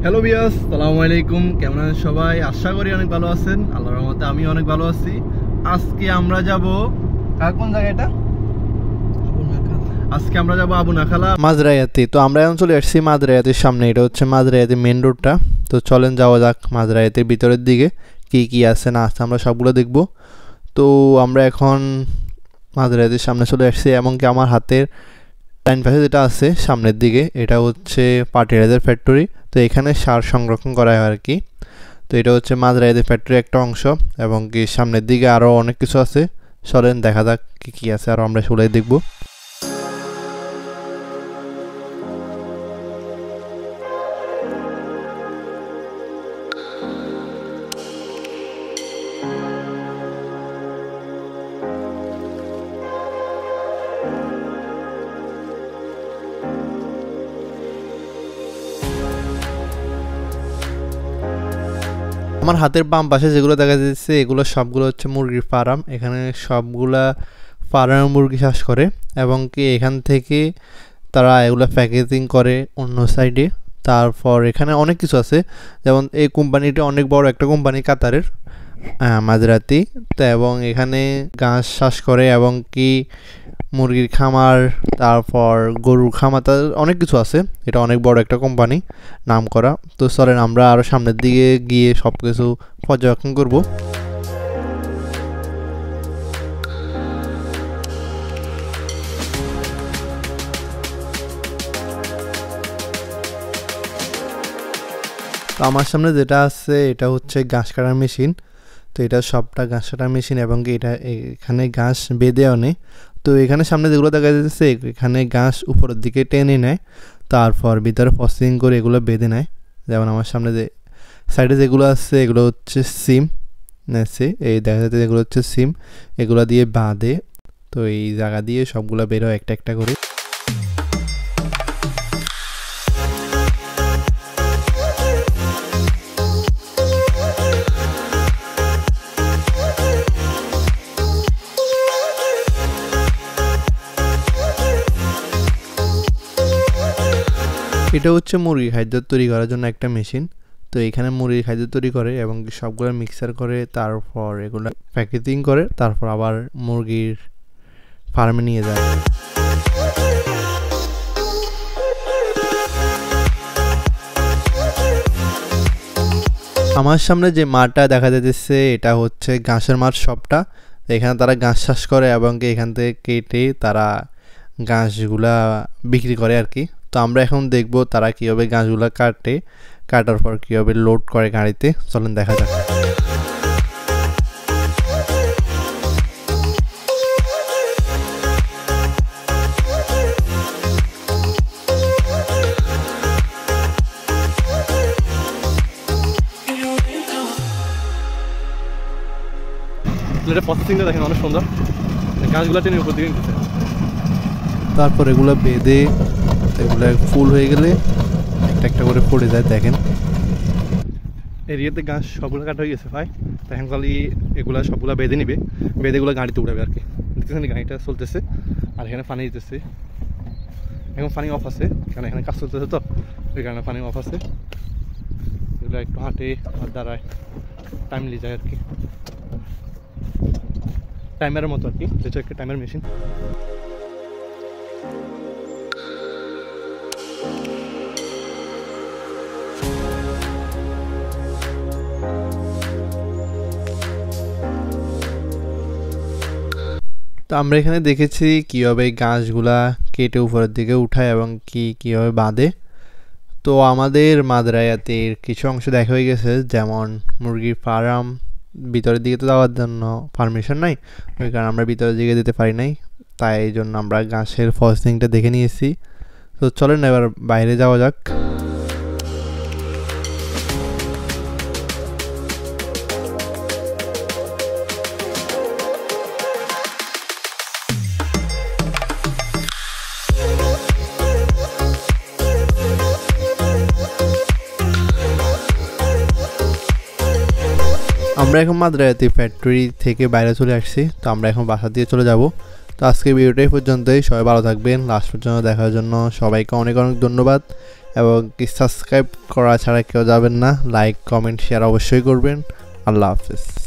Hello viewers, আসসালামু আলাইকুম। কেমন আছেন সবাই? আশা করি অনেক ভালো আছেন। আল্লাহর রহমতে আমি অনেক ভালো আছি। আজকে আমরা যাব কোন জায়গাটা? আজকে আমরা যাব আবু নাখালা মাঝরায়াতি। তো আমরা এখন চলে আসছি মাঝরায়াতির সামনে। এটা হচ্ছে মাঝরায়াতি মেন রোডটা। তো চলেন যাওয়া যাক মাঝরায়াতির ভিতরের দিকে, কি কি আছে না আছে আমরা সবগুলো দেখব। তো আমরা এখন মাঝরায়াতির সামনে চলে আসছি, এমনকি আমার হাতের ডাইন পাশে যেটা আছে সামনের দিকে এটা হচ্ছে পার্টিরাইজার ফ্যাক্টরি। তো এখানে সার সংরক্ষণ করা হয় আর কি। তো এটা হচ্ছে মাঝরায়াতি ফ্যাক্টরি একটা অংশ, এবং কি সামনের দিকে আরও অনেক কিছু আছে। চলেন দেখা যাক কি কি আছে আর আমরা সেগুলোই দেখবো। আমার হাতের বাম পাশে যেগুলো দেখা যাচ্ছে এগুলো সবগুলো হচ্ছে মুরগির ফার্ম। এখানে সবগুলা ফার্মের মুরগি চাষ করে, এবং কি এখান থেকে তারা এগুলো প্যাকেজিং করে অন্য সাইডে। তারপর এখানে অনেক কিছু আছে, যেমন এই কোম্পানিটা অনেক বড় একটা কোম্পানি কাতারের, মাঝরাতি। তো এবং এখানে ঘাস চাষ করে, এবং কি মুরগির খামার, তারপর গরুর খামার, তাদের অনেক কিছু আছে। এটা অনেক বড় একটা কোম্পানি, নাম করা। তো চলেন আমরা আরও সামনের দিকে গিয়ে সব কিছু পর্যবেক্ষণ করব। তো আমার সামনে যেটা আছে এটা হচ্ছে ঘাস কাটার মেশিন। তো এটা সবটা ঘাস কাটার মেশিন, এবং কি এটা এখানে ঘাস বেঁধে আনে। তো এখানে সামনে যেগুলো দেখা যাচ্ছে এখানে ঘাস উপরের দিকে টেনে নেয়, তারপর ভিতরে প্রসেসিং করে এগুলো বেঁধে নেয়। যেমন আমার সামনে যে সাইডে যেগুলো আছে এগুলো হচ্ছে সিম নেছে, এই দেখা যাচ্ছে এগুলো হচ্ছে সিম, এগুলো দিয়ে বাঁধে। তো এই জায়গা দিয়ে সবগুলো বেরোয় একটা একটা করে। এটা হচ্ছে মুরগির খাদ্য তৈরি করার জন্য একটা মেশিন। তো এখানে মুরগির খাদ্য তৈরি করে, এবং সবগুলো মিক্সার করে, তারপর এগুলো প্যাকেজিং করে, তারপর আবার মুরগির ফার্মে নিয়ে যায়। আমার সামনে যে মাঠটা দেখা যাচ্ছে এটা হচ্ছে ঘাসের মাঠ সবটা। এখানে তারা ঘাস চাষ করে, এবং এখান থেকে কেটে তারা ঘাসগুলা বিক্রি করে আর কি। তো আমরা এখন দেখব তারা কীভাবে গাছগুলো কাটার পর কীভাবে লোড করে গাড়িতে। চলেন দেখা যাক। প্রসেসিংটা দেখেন অনেক সুন্দর, গাছগুলো টেনে উপর দিকে নিতেছে। তারপর এগুলো বেঁধে এগুলো ফুল হয়ে গেলে একটা একটা করে পড়ে যায়। দেখেন এরিয়াতে গাছ সবগুলো কাটা হয়ে গেছে ভাই। এখন খালি এগুলো সবগুলো বেঁধে নিবে, বেঁধে এগুলো গাড়িতে উঠাবে আর কি। দেখতেছেন গাড়িটা চলতেছে, আর এখানে পানি দিতেছে। এখন পানি অফ আছে, কারণ এখানে কাজ চলতেছে, তো ওই কারণে পানি অফ আছে। এগুলো একটু হাঁটে আর দাঁড়ায়, টাইমলি যায় আর কি, টাইমারের মতো আর কি, যেটা একটা টাইমার মেশিন। তো আমরা এখানে দেখেছি কীভাবে গাছগুলা কেটে উপরের দিকে উঠায়, এবং কীভাবে বাঁধে। তো আমাদের মাঝরায়াতের কিছু অংশ দেখা হয়ে গেছে, যেমন মুরগির ফার্ম। ভিতরের দিকে তো যাওয়ার জন্য পারমিশন নাই, ওই কারণে আমরা ভিতরের দিকে যেতে পারি নাই। তাই এই জন্য আমরা ঘাসের প্রসেসিংটা দেখে নিয়েছি। তো চলেন এবার বাইরে যাওয়া যাক। আমরা এখন মাঝরায়াতি ফ্যাক্টরি থেকে বাইরে চলে আসছি। তো আমরা এখন বাসা দিয়ে চলে যাব। তো আজকে ভিডিওটা এই পর্যন্তই। সবাই ভালো থাকবেন। লাস্ট পর্যন্ত দেখার জন্য সবাইকে অনেক অনেক ধন্যবাদ। এবং কি সাবস্ক্রাইব করা ছাড়া কেউ যাবেন না। লাইক কমেন্ট শেয়ার অবশ্যই করবেন। আল্লাহ হাফেজ।